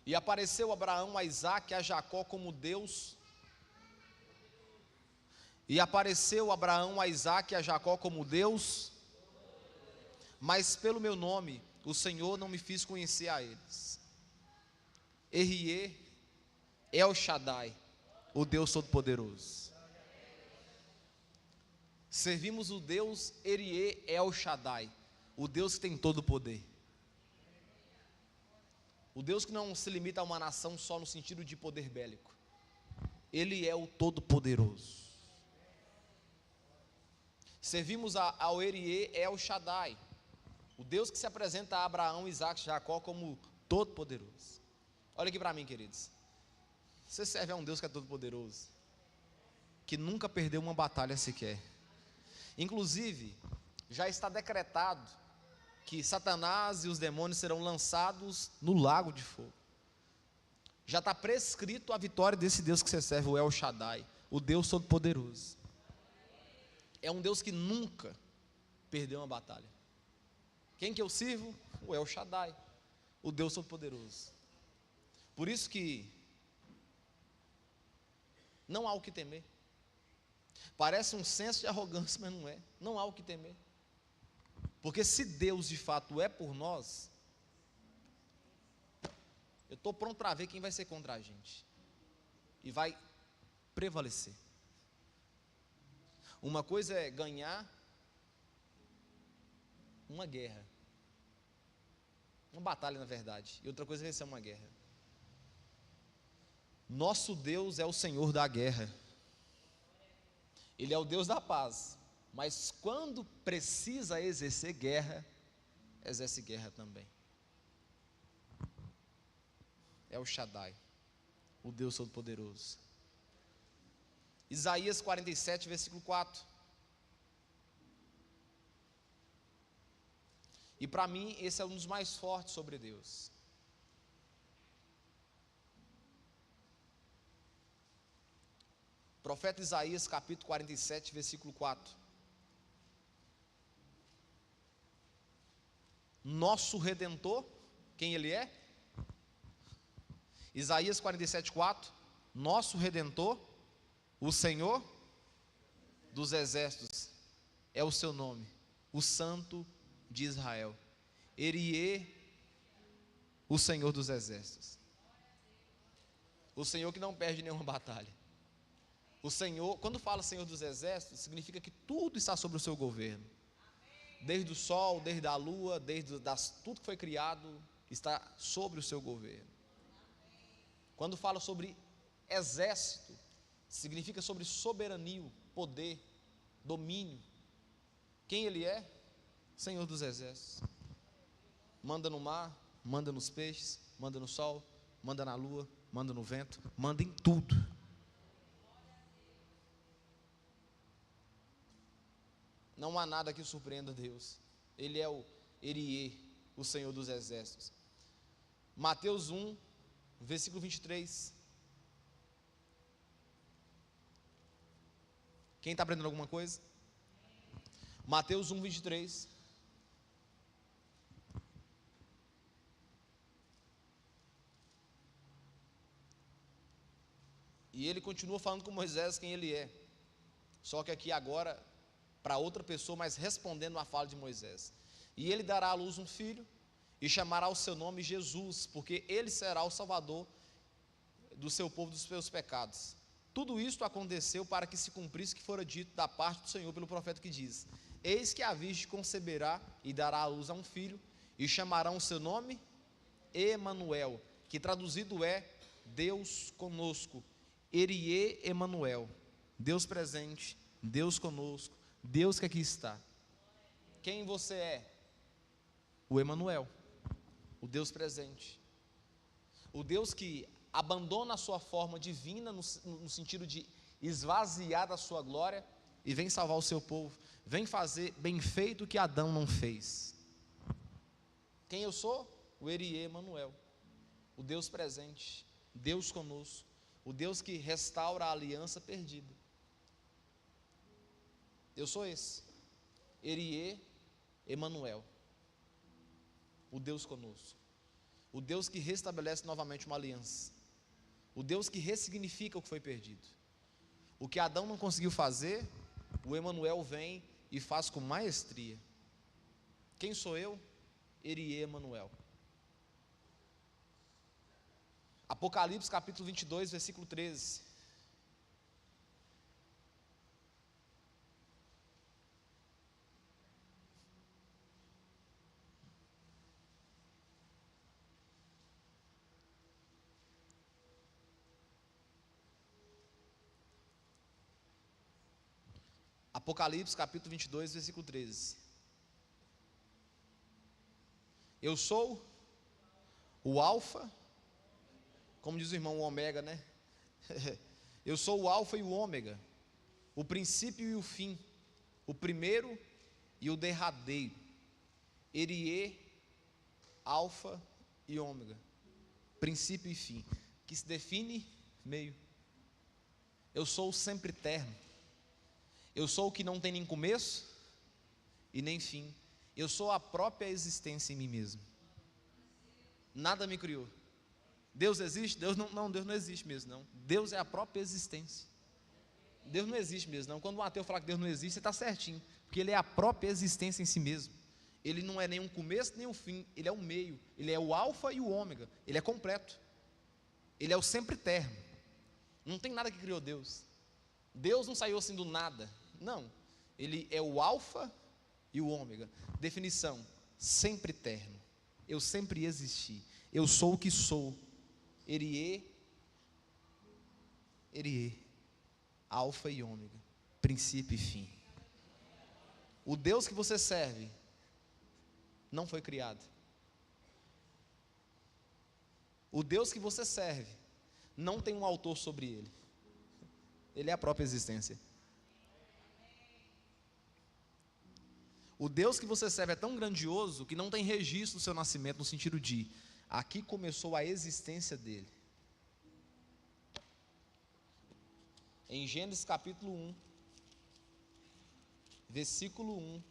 E apareceu Abraão a Isaque e a Jacó como Deus. E apareceu Abraão a Isaque e a Jacó como Deus, mas pelo meu nome o Senhor não me fiz conhecer a eles. Erriê, El Shaddai, o Deus Todo-Poderoso. Servimos o Deus Erriê, El Shaddai, o Deus que tem todo o poder. O Deus que não se limita a uma nação só no sentido de poder bélico. Ele é o Todo-Poderoso. Servimos ao Erriê, El Shaddai, o Deus que se apresenta a Abraão, Isaque e Jacó como Todo-Poderoso. Olha aqui para mim, queridos. Você serve a um Deus que é todo-poderoso, que nunca perdeu uma batalha sequer. Inclusive, já está decretado que Satanás e os demônios serão lançados no lago de fogo. Já está prescrito a vitória desse Deus que você serve, o El Shaddai, o Deus Todo-Poderoso. É um Deus que nunca perdeu uma batalha. Quem que eu sirvo? O El Shaddai, o Deus Todo-Poderoso. Por isso que não há o que temer. Parece um senso de arrogância, mas não é. Não há o que temer. Porque se Deus de fato é por nós, eu estou pronto para ver quem vai ser contra a gente. E vai prevalecer. Uma coisa é ganhar uma guerra, uma batalha na verdade, e outra coisa é vencer uma guerra. Nosso Deus é o Senhor da guerra. Ele é o Deus da paz, mas quando precisa exercer guerra, exerce guerra também. É o Shaddai, o Deus Todo-Poderoso. Isaías 47, versículo 4. E para mim, esse é um dos mais fortes sobre Deus. Profeta Isaías, capítulo 47, versículo 4. Nosso Redentor, quem Ele é? Isaías 47, 4. Nosso Redentor, o Senhor dos Exércitos, é o seu nome, o Santo de Israel. Erriê, o Senhor dos Exércitos. O Senhor que não perde nenhuma batalha. O Senhor, quando fala Senhor dos Exércitos, significa que tudo está sobre o seu governo. Desde o sol, desde a lua, tudo que foi criado, está sobre o seu governo. Quando fala sobre exército, significa sobre soberania, poder, domínio. Quem Ele é? Senhor dos Exércitos. Manda no mar, manda nos peixes, manda no sol, manda na lua, manda no vento, manda em tudo. Não há nada que surpreenda Deus. Ele é o Erriê, o Senhor dos Exércitos. Mateus 1, versículo 23. Quem está aprendendo alguma coisa? Mateus 1, 23. E ele continua falando com Moisés quem ele é. Só que aqui agora para outra pessoa, mas respondendo à fala de Moisés. E ele dará à luz um filho, e chamará o seu nome Jesus, porque ele será o salvador do seu povo dos seus pecados. Tudo isto aconteceu para que se cumprisse o que fora dito da parte do Senhor pelo profeta que diz: eis que a virgem conceberá e dará à luz a um filho, e chamarão o seu nome Emanuel, que traduzido é Deus conosco, Erie Emanuel, Deus presente, Deus conosco, Deus que aqui está. Quem você é? O Emanuel, o Deus presente, o Deus que abandona a sua forma divina no sentido de esvaziar da sua glória e vem salvar o seu povo, vem fazer bem feito o que Adão não fez. Quem eu sou? O Erie Emanuel, o Deus presente, Deus conosco, o Deus que restaura a aliança perdida. Eu sou esse, Erie Emanuel, o Deus conosco, o Deus que restabelece novamente uma aliança, o Deus que ressignifica o que foi perdido. O que Adão não conseguiu fazer, o Emanuel vem e faz com maestria. Quem sou eu? Erie Emanuel. Apocalipse capítulo 22, versículo 13. Apocalipse capítulo 22, versículo 13. Eu sou o alfa, como diz o irmão, o ômega, né? Eu sou o alfa e o ômega, o princípio e o fim, o primeiro e o derradeiro. Erie, alfa e ômega, princípio e fim, que se define meio. Eu sou o sempre eterno. Eu sou o que não tem nem começo e nem fim. Eu sou a própria existência em mim mesmo. Nada me criou. Deus existe? Deus não existe mesmo, não. Deus é a própria existência. Deus não existe mesmo, não. Quando um ateu fala que Deus não existe, você está certinho, porque Ele é a própria existência em si mesmo. Ele não é nem um começo nem um fim, Ele é o meio, Ele é o alfa e o ômega, Ele é completo, Ele é o sempre eterno. Não tem nada que criou Deus. Deus não saiu assim do nada, não. Ele é o alfa e o ômega. Definição: sempre eterno. Eu sempre existi. Eu sou o que sou. Erie, alfa e ômega, princípio e fim. O Deus que você serve não foi criado. O Deus que você serve não tem um autor sobre ele. Ele é a própria existência. O Deus que você serve é tão grandioso que não tem registro do seu nascimento, no sentido de, aqui começou a existência dele. Em Gênesis capítulo 1, versículo 1,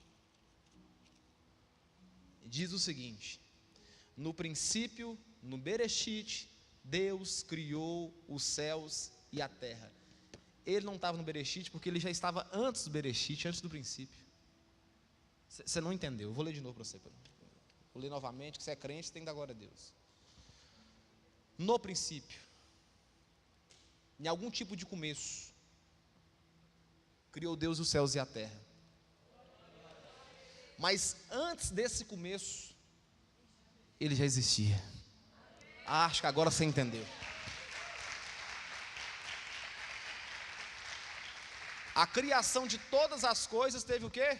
diz o seguinte: no princípio, no Bereshit, Deus criou os céus e a terra. Ele não estava no Bereshit porque ele já estava antes do Bereshit, antes do princípio. Você não entendeu, eu vou ler de novo para você. Vou ler novamente, que você é crente, você tem que dar glória a Deus. No princípio, em algum tipo de começo, criou Deus os céus e a terra. Mas antes desse começo, ele já existia. Acho que agora você entendeu. A criação de todas as coisas teve o quê?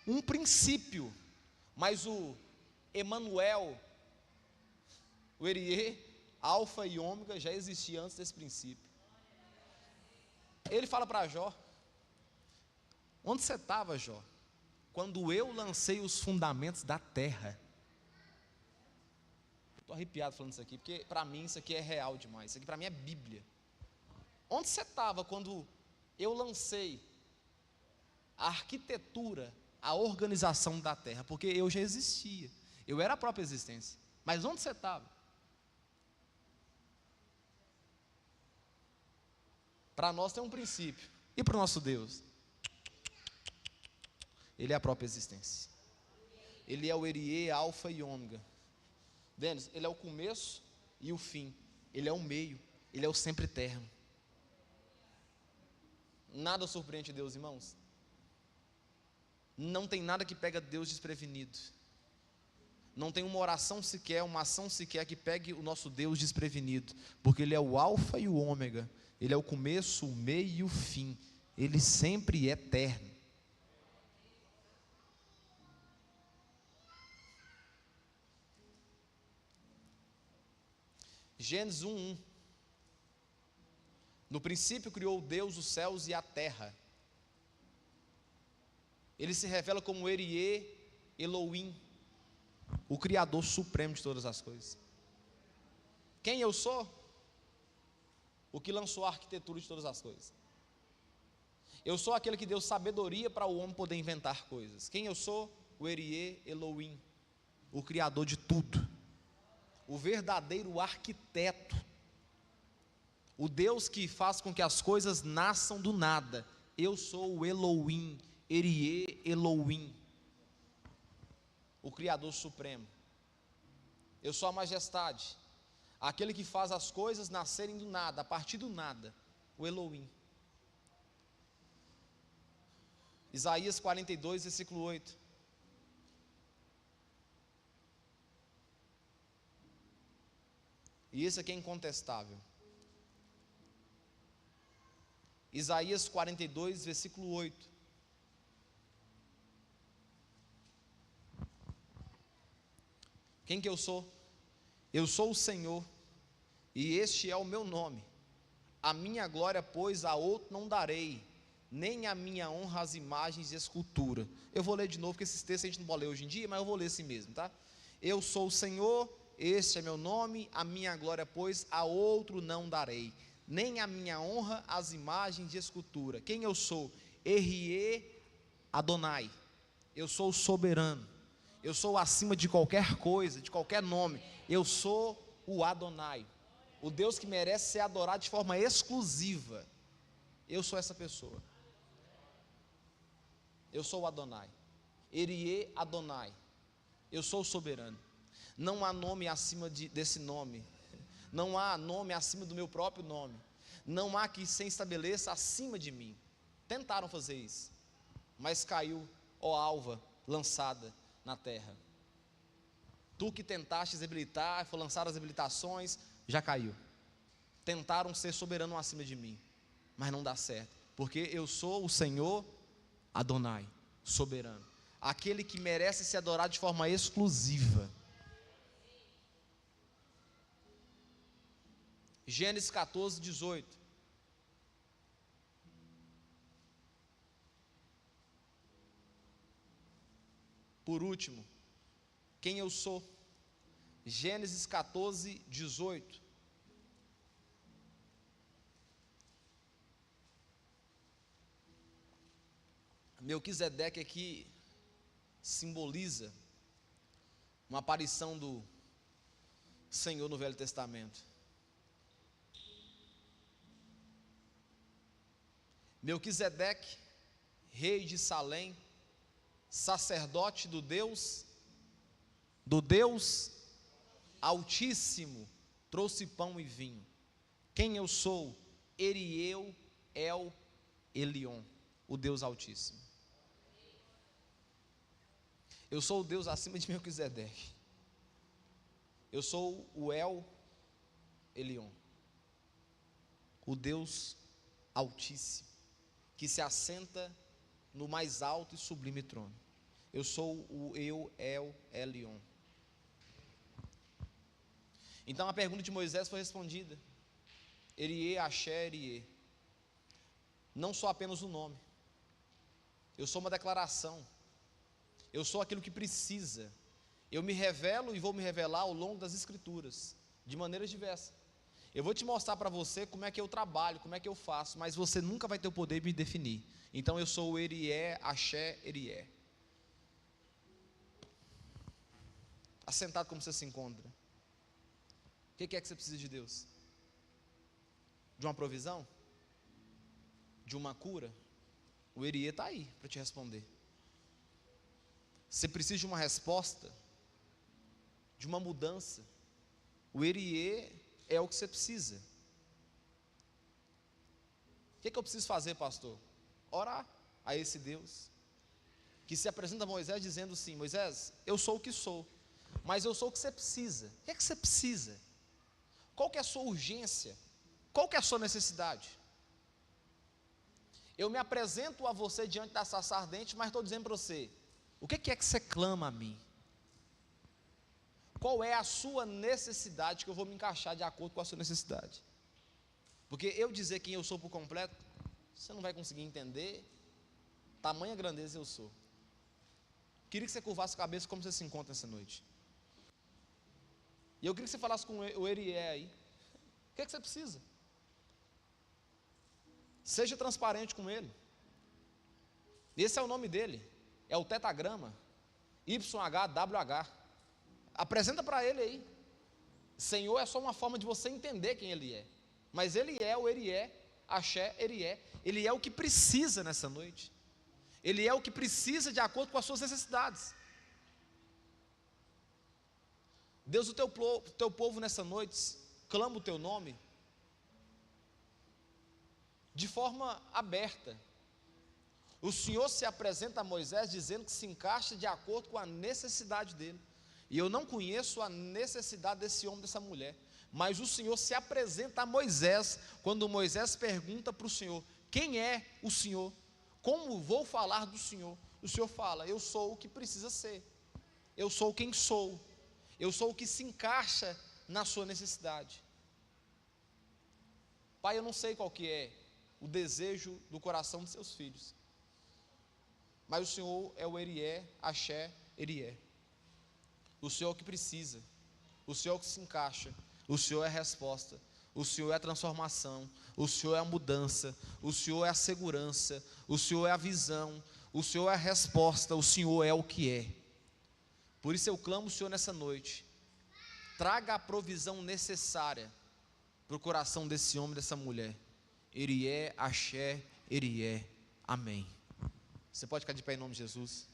Um princípio. Mas o Emanuel, o Erie, alfa e ômega, já existia antes desse princípio. Ele fala para Jó: onde você estava, Jó, quando eu lancei os fundamentos da terra? Estou arrepiado falando isso aqui, porque para mim isso aqui é real demais. Isso aqui para mim é Bíblia. Onde você estava quando eu lancei a arquitetura, a organização da terra? Porque eu já existia, eu era a própria existência. Mas onde você estava? Para nós tem um princípio. E para o nosso Deus? Ele é a própria existência. Ele é o Erie, alfa e ômega. Denis, ele é o começo e o fim. Ele é o meio. Ele é o sempre eterno. Nada surpreende Deus, irmãos. Não tem nada que pega Deus desprevenido. Não tem uma oração sequer, uma ação sequer que pegue o nosso Deus desprevenido, porque Ele é o alfa e o ômega, Ele é o começo, o meio e o fim, Ele sempre é eterno. Gênesis 1:1. No princípio criou Deus os céus e a terra. Ele se revela como Eriê, Elohim, o Criador supremo de todas as coisas. Quem eu sou? O que lançou a arquitetura de todas as coisas. Eu sou aquele que deu sabedoria para o homem poder inventar coisas. Quem eu sou? O Eriê, Elohim, o Criador de tudo, o verdadeiro arquiteto, o Deus que faz com que as coisas nasçam do nada. Eu sou o Elohim, Eriê, Elohim, o Criador supremo. Eu sou a majestade, aquele que faz as coisas nascerem do nada, a partir do nada, o Elohim. Isaías 42, versículo 8. E isso aqui é incontestável. Isaías 42, versículo 8. Quem que eu sou? Eu sou o Senhor, e este é o meu nome. A minha glória, pois, a outro não darei, nem a minha honra às imagens de escultura. Eu vou ler de novo, porque esses textos a gente não pode ler hoje em dia, mas eu vou ler assim mesmo, tá? Eu sou o Senhor, este é meu nome, a minha glória, pois, a outro não darei, nem a minha honra às imagens de escultura. Quem eu sou? Eriê Adonai. Eu sou o soberano. Eu sou acima de qualquer coisa, de qualquer nome. Eu sou o Adonai, o Deus que merece ser adorado de forma exclusiva. Eu sou essa pessoa. Eu sou o Adonai, Eriê Adonai. Eu sou o soberano. Não há nome acima desse nome. Não há nome acima do meu próprio nome. Não há que se estabeleça acima de mim. Tentaram fazer isso, mas caiu, ó alva lançada na terra. Tu que tentaste habilitar, foi lançar as habilitações, já caiu. Tentaram ser soberano acima de mim, mas não dá certo, porque eu sou o Senhor Adonai, soberano, aquele que merece ser adorado de forma exclusiva. Gênesis 14, 18. Por último, quem eu sou? Gênesis 14, 18. Melquisedeque aqui simboliza uma aparição do Senhor no Velho Testamento. Melquisedeque, rei de Salém, sacerdote do Deus Altíssimo, trouxe pão e vinho. Quem eu sou? Erieu El Elion, o Deus Altíssimo. Eu sou o Deus acima de Melquisedeque. Eu sou o El Elion, o Deus Altíssimo, que se assenta no mais alto e sublime trono. Eu sou o Eu El Elion. Então a pergunta de Moisés foi respondida. Eriê, Axé, Eriê. Não sou apenas o nome. Eu sou uma declaração. Eu sou aquilo que precisa. Eu me revelo e vou me revelar ao longo das Escrituras, de maneiras diversas. Eu vou te mostrar para você como é que eu trabalho, como é que eu faço, mas você nunca vai ter o poder de me definir. Então eu sou o Eriê, Axé, Eriê. Assentado como você se encontra. O que é que você precisa de Deus? De uma provisão? De uma cura? O Eriê está aí para te responder. Você precisa de uma resposta? De uma mudança? O Eriê é o que você precisa. O que eu preciso fazer, pastor? Orar a esse Deus que se apresenta a Moisés dizendo assim: Moisés, eu sou o que sou, mas eu sou o que você precisa. O que é que você precisa? Qual que é a sua urgência? Qual que é a sua necessidade? Eu me apresento a você diante da sarça ardente, mas estou dizendo para você, o que é que você clama a mim? Qual é a sua necessidade, que eu vou me encaixar de acordo com a sua necessidade? Porque eu dizer quem eu sou por completo, você não vai conseguir entender, tamanha grandeza eu sou. Queria que você curvasse a cabeça como você se encontra nessa noite. E eu queria que você falasse com o Erié aí. O que é que você precisa? Seja transparente com ele. Esse é o nome dele. É o tetagrama. YHWH. Apresenta para ele aí. Senhor é só uma forma de você entender quem ele é. Mas ele é o Erié, Axé, Erié. Ele é o que precisa nessa noite. Ele é o que precisa de acordo com as suas necessidades. Deus, o teu povo nessa noite clama o teu nome de forma aberta. O Senhor se apresenta a Moisés dizendo que se encaixa de acordo com a necessidade dele. E eu não conheço a necessidade desse homem, dessa mulher, mas o Senhor se apresenta a Moisés, quando Moisés pergunta para o Senhor, quem é o Senhor? Como vou falar do Senhor? O Senhor fala, eu sou o que precisa ser, eu sou quem sou, eu sou o que se encaixa na sua necessidade. Pai, eu não sei qual que é o desejo do coração de seus filhos, mas o Senhor é o Erié, Axé, Erié. O Senhor é o que precisa, o Senhor é o que se encaixa, o Senhor é a resposta, o Senhor é a transformação, o Senhor é a mudança, o Senhor é a segurança, o Senhor é a visão, o Senhor é a resposta, o Senhor é o que é. Por isso eu clamo o Senhor nessa noite, traga a provisão necessária para o coração desse homem, dessa mulher. Erié, Axé, Erié, amém. Você pode ficar de pé em nome de Jesus?